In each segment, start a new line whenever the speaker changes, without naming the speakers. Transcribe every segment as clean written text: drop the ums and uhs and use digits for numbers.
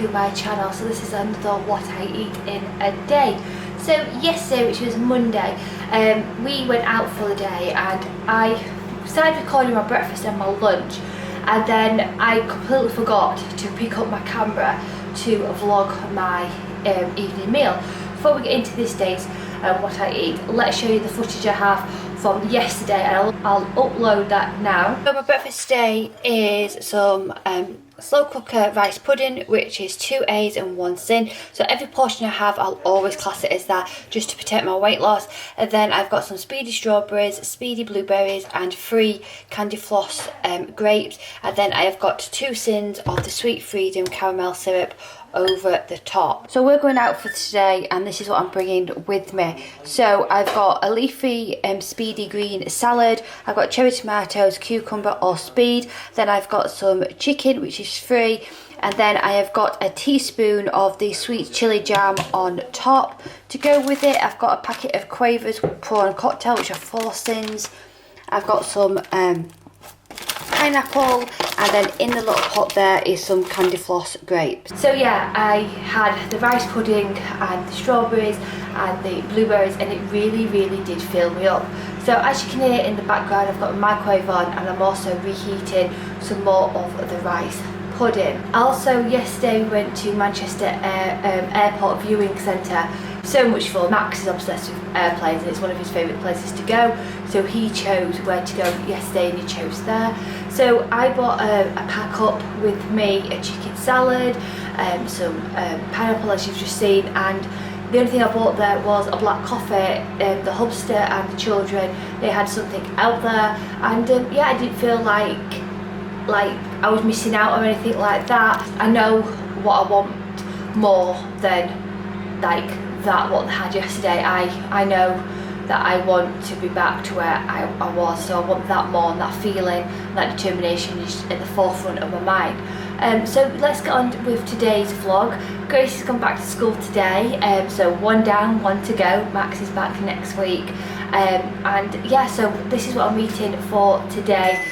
to my channel. So this is another what I eat in a day. So yesterday, which was Monday, we went out for the day and I started recording my breakfast and my lunch, and then I completely forgot to pick up my camera to vlog my evening meal. Before we get into this day's what I eat, let's show you the footage I have from yesterday, and I'll upload that now. So my breakfast today is some slow cooker rice pudding, which is 2 A's and 1 sin. So every portion I have, I'll always class it as that, just to protect my weight loss. And then I've got some speedy strawberries, speedy blueberries, and 3 candy floss grapes. And then I have got 2 sins of the Sweet Freedom caramel syrup over the top. So we're going out for today, and this is what I'm bringing with me. So I've got a leafy speedy green salad, I've got cherry tomatoes, cucumber or speed, then I've got some chicken which is free, and then I have got a teaspoon of the sweet chili jam on top. To go with it, I've got a packet of Quavers prawn cocktail, which are 4 sins. I've got some pineapple, and then in the little pot there is some candy floss grapes. So yeah, I had the rice pudding and the strawberries and the blueberries, and it really did fill me up. So as you can hear in the background, I've got a microwave on, and I'm also reheating some more of the rice pudding. Also yesterday we went to Manchester Airport Viewing Centre. So much fun. Max is obsessed with airplanes and it's one of his favourite places to go, so he chose where to go yesterday and he chose there. So I bought a pack up with me, a chicken salad, some pineapple as you've just seen, and the only thing I bought there was a black coffee. The hubster and the children, they had something out there, and yeah, I didn't feel like I was missing out or anything like that. I know what I want more than like that what they had yesterday. I know that I want to be back to where I was, so I want that more, and that feeling and that determination is in the forefront of my mind. So let's get on with today's vlog. Grace has gone back to school today, so 1 down, 1 to go. Max is back next week, and yeah, so this is what I'm eating for today.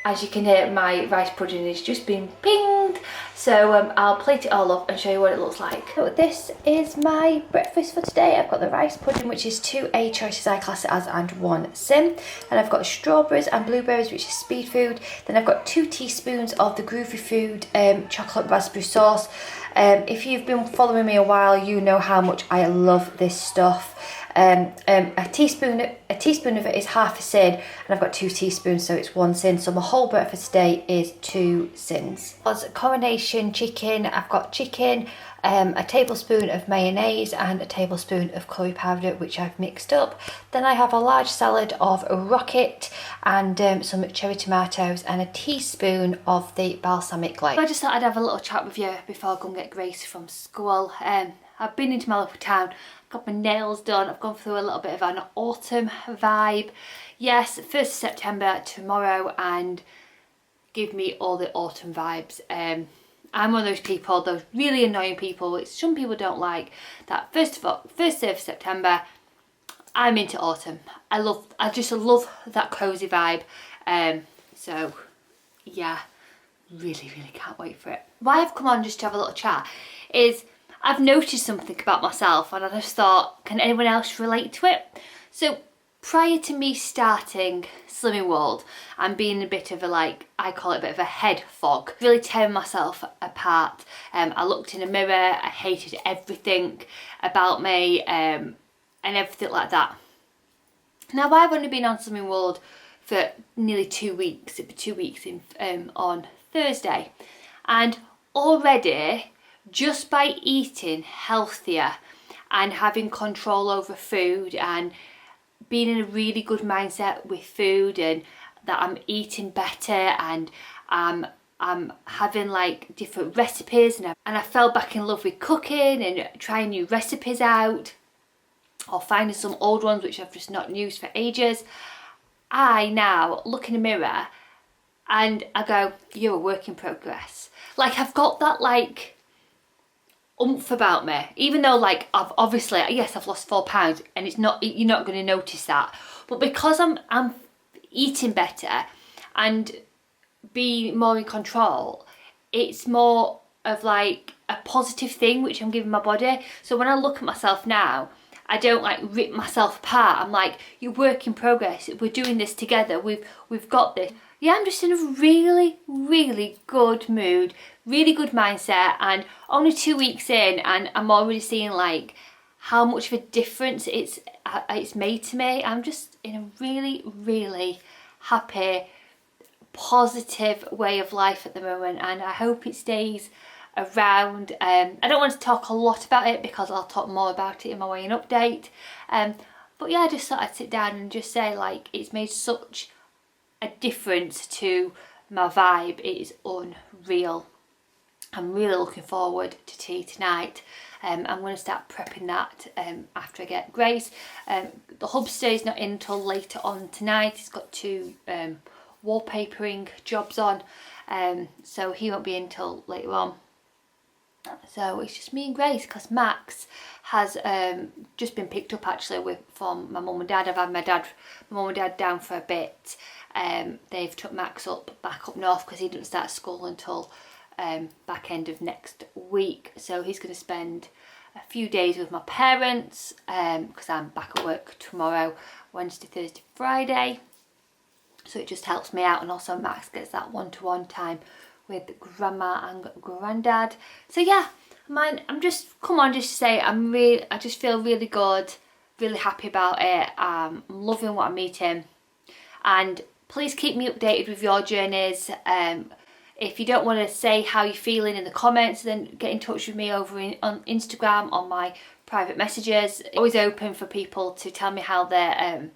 As you can hear, my rice pudding has just been pinged, so I'll plate it all up and show you what it looks like. So this is my breakfast for today. I've got the rice pudding, which is 2 A choices I class it as, and 1 sim. And I've got strawberries and blueberries, which is speed food. Then I've got 2 teaspoons of the Groovy Food chocolate raspberry sauce. If you've been following me a while, you know how much I love this stuff. A teaspoon of it is half a sin, and I've got 2 teaspoons, so it's 1 sin. So my whole breakfast today is 2 sins. As coronation chicken, I've got chicken, a tablespoon of mayonnaise and a tablespoon of curry powder, which I've mixed up. Then I have a large salad of rocket and some cherry tomatoes and a teaspoon of the balsamic glaze. I just thought I'd have a little chat with you before I go and get Grace from school. I've been into my local town, got my nails done, I've gone through a little bit of an autumn vibe. Yes, 1st of September tomorrow, and give me all the autumn vibes. I'm one of those people, those really annoying people, which some people don't like, that first day of September, I'm into autumn. I just love that cozy vibe. So yeah, really can't wait for it. Why I've come on just to have a little chat is I've noticed something about myself, and I just thought, can anyone else relate to it? So prior to me starting Slimming World and being a bit of a, I call it a bit of a head fog, really tearing myself apart. I looked in a mirror, I hated everything about me, and everything like that. Now I've only been on Slimming World for nearly 2 weeks. It'll be 2 weeks on Thursday, and already, just by eating healthier and having control over food and being in a really good mindset with food, and that I'm eating better, and I'm having different recipes, and I fell back in love with cooking and trying new recipes out, or finding some old ones which I've just not used for ages. I now look in the mirror and I go, you're a work in progress. I've got that oomph about me, even though I've obviously, yes, I've lost 4 pounds, and it's not, you're not going to notice that, but because I'm eating better and be more in control, it's more of like a positive thing which I'm giving my body. So when I look at myself now, I don't like rip myself apart. I'm like, you're work in progress. We're doing this together. We've got this. Yeah, I'm just in a really, really good mood, really good mindset, and only 2 weeks in, and I'm already seeing like how much of a difference it's made to me. I'm just in a really, really happy, positive way of life at the moment, and I hope it stays around. I don't want to talk a lot about it because I'll talk more about it in my weighing update, but yeah, I just thought I'd sit down and just say like it's made such a difference to my vibe. It is unreal. I'm really looking forward to tea tonight. I'm going to start prepping that after I get Grace. The hubster is not in until later on tonight. He's got 2 wallpapering jobs on, so he won't be in until later on. So it's just me and Grace, because Max has just been picked up actually from my mum and dad. I've had my mum and dad down for a bit. They've took Max back up north because he didn't start school until back end of next week. So he's going to spend a few days with my parents because I'm back at work tomorrow, Wednesday, Thursday, Friday. So it just helps me out, and also Max gets that one-to-one time with grandma and granddad. So yeah, I'm just, come on, just to say I just feel really good, really happy about it. I'm loving what I'm eating, and please keep me updated with your journeys. If you don't want to say how you're feeling in the comments, then get in touch with me over on Instagram on my private messages. It's always open for people to tell me how they're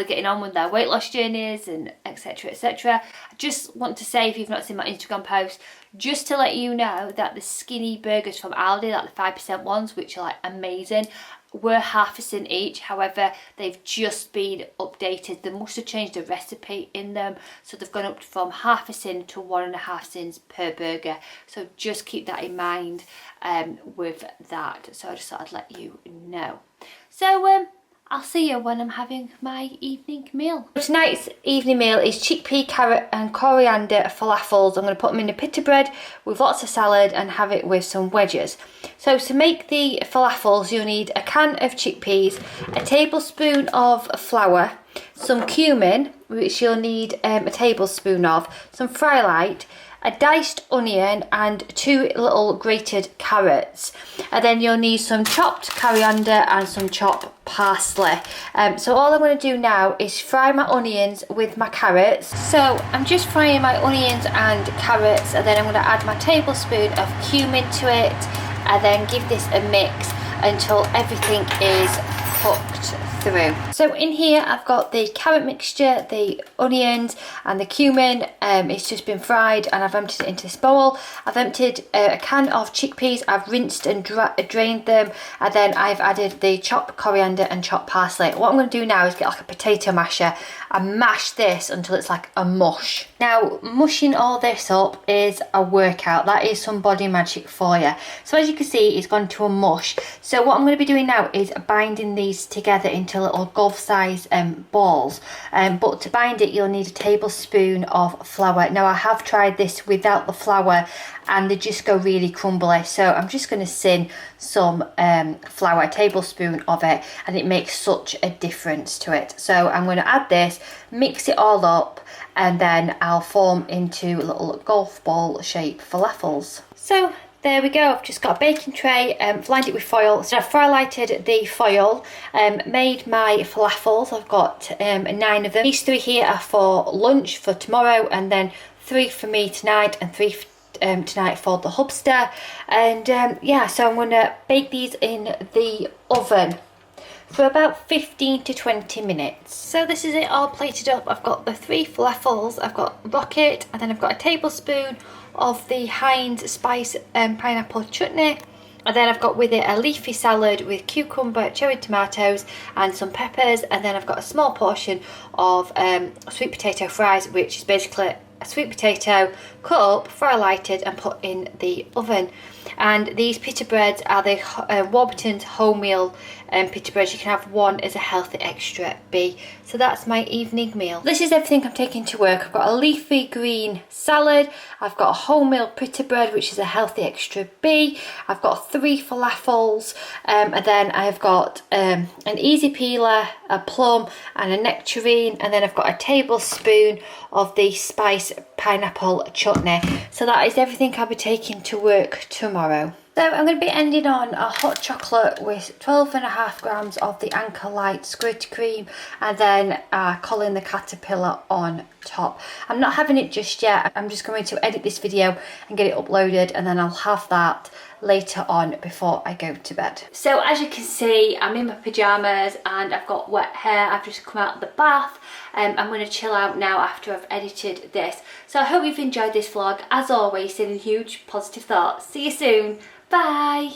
getting on with their weight loss journeys, and etc, etc. I just want to say, if you've not seen my Instagram post, just to let you know that the skinny burgers from Aldi, like the 5% ones, which are like amazing, were £0.50 each. However, they've just been updated. They must have changed the recipe in them, so they've gone up from £0.50 to 1.5 cents per burger. So just keep that in mind with that. So I just thought I'd let you know. So I'll see you when I'm having my evening meal. Tonight's evening meal is chickpea, carrot and coriander falafels. I'm going to put them in a pita bread with lots of salad and have it with some wedges. So to make the falafels, you'll need a can of chickpeas, a tablespoon of flour, some cumin, which you'll need a tablespoon of, some fry light, a diced onion and 2 little grated carrots, and then you'll need some chopped coriander and some chopped parsley. So all I'm going to do now is fry my onions with my carrots. So I'm just frying my onions and carrots, and then I'm going to add my tablespoon of cumin to it, and then give this a mix until everything is cooked through. So in here I've got the carrot mixture, the onions and the cumin. It's just been fried, and I've emptied it into this bowl. I've emptied a can of chickpeas. I've rinsed and drained them, and then I've added the chopped coriander and chopped parsley. What I'm going to do now is get like a potato masher and mash this until it's like a mush. Now, mushing all this up is a workout. That is some body magic for you. So as you can see, it's gone to a mush. So what I'm going to be doing now is binding these together into little golf size balls, but to bind it you'll need a tablespoon of flour. Now I have tried this without the flour and they just go really crumbly, so I'm just going to sin some flour, a tablespoon of it, and it makes such a difference to it. So I'm going to add this, mix it all up, and then I'll form into little golf ball shape falafels. So there we go. I've just got a baking tray, lined it with foil. So I've fry lighted the foil, made my falafels. I've got 9 of them. These 3 here are for lunch for tomorrow, and then 3 for me tonight, and 3 tonight for the hubster. And yeah, so I'm going to bake these in the oven for about 15 to 20 minutes. So this is it all plated up. I've got the 3 falafels, I've got rocket, and then I've got a tablespoon of the Heinz spice pineapple chutney, and then I've got with it a leafy salad with cucumber, cherry tomatoes and some peppers, and then I've got a small portion of sweet potato fries, which is basically a sweet potato cut up, fry lighted and put in the oven. And these pita breads are the Warburton's wholemeal pita breads. You can have one as a healthy extra B. So that's my evening meal. This is everything I'm taking to work. I've got a leafy green salad. I've got a wholemeal pita bread, which is a healthy extra B. I've got 3 falafels, and then I've got an easy peeler, a plum and a nectarine, and then I've got a tablespoon of the spice pineapple chutney. So that is everything I'll be taking to work tomorrow. So I'm going to be ending on a hot chocolate with 12.5 grams of the Anchor Light squirt cream, and then Colin the Caterpillar on top. I'm not having it just yet. I'm just going to edit this video and get it uploaded, and then I'll have that later on before I go to bed. So as you can see, I'm in my pyjamas and I've got wet hair. I've just come out of the bath. I'm going to chill out now after I've edited this. So I hope you've enjoyed this vlog. As always, sending huge positive thoughts. See you soon. Bye.